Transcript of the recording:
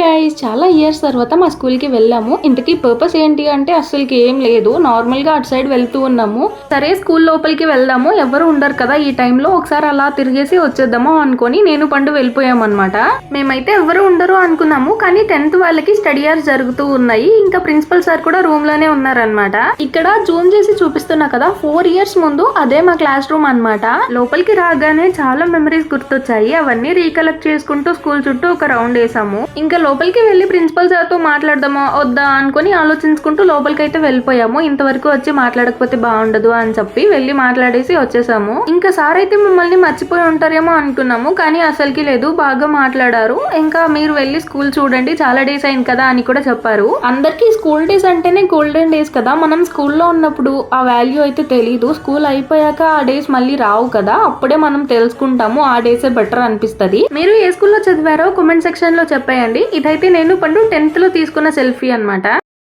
Guys, చాలా years తర్వాత మా స్కూల్కి వెళ్ళాము. ఇంతకీ పర్పస్ ఏంటి అంటే అసలుకి ఏం లేదు, నార్మల్గా అటు సైడ్ వెళ్తూ ఉన్నాము. సరే స్కూల్ లోపలికి వెళ్దాము, ఎవరు ఉండరు కదా ఈ టైంలో, ఒకసారి అలా తిరిగేసి వచ్చేద్దాము అనుకొని నేను పండు వెళ్ళిపోయాము అనమాట. మేమైతే ఎవరు ఉండరు అనుకున్నాము, కానీ 10th వాళ్ళకి స్టడీ అవర్స్ జరుగుతూ ఉన్నాయి. ఇంకా ప్రిన్సిపల్ సార్ కూడా రూమ్ లోనే ఉన్నారనమాట. ఇక్కడ జూమ్ చేసి చూపిస్తున్నా కదా, 4 years ముందు అదే మా క్లాస్ రూమ్ అనమాట. లోపలికి రాగానే చాలా మెమరీస్ గుర్తొచ్చాయి. అవన్నీ రీకలెక్ట్ చేసుకుంటూ స్కూల్ చుట్టూ ఒక రౌండ్ వేసాము. ఇంకా లోపలికి వెళ్ళి ప్రిన్సిపల్ సార్ తో మాట్లాడదామా వద్దా అనుకుని ఆలోచించుకుంటూ లోపలికి అయితే వెళ్ళిపోయాము. ఇంతవరకు వచ్చి మాట్లాడకపోతే బాగుండదు అని చెప్పి వెళ్ళి మాట్లాడేసి వచ్చేసాము. ఇంకా సార్ అయితే మిమ్మల్ని మర్చిపోయి ఉంటారేమో అనుకున్నాము, కానీ అసలుకి లేదు, బాగా మాట్లాడారు. ఇంకా మీరు వెళ్ళి స్కూల్ చూడండి, చాలా డేస్ అయింది కదా అని కూడా చెప్పారు. అందరికి స్కూల్ డేస్ అంటేనే గోల్డెన్ డేస్ కదా. మనం స్కూల్లో ఉన్నప్పుడు ఆ వాల్యూ అయితే తెలీదు, స్కూల్ అయిపోయాక ఆ డేస్ మళ్ళీ రావు కదా, అప్పుడే మనం తెలుసుకుంటాము. ఆ డేసే బెటర్ అనిపిస్తుంది. మీరు ఏ స్కూల్లో చదివారో కామెంట్ సెక్షన్ లో చెప్పేయండి. ఇదైతే నేను పండు 10th లో తీసుకున్న సెల్ఫీ అన్నమాట.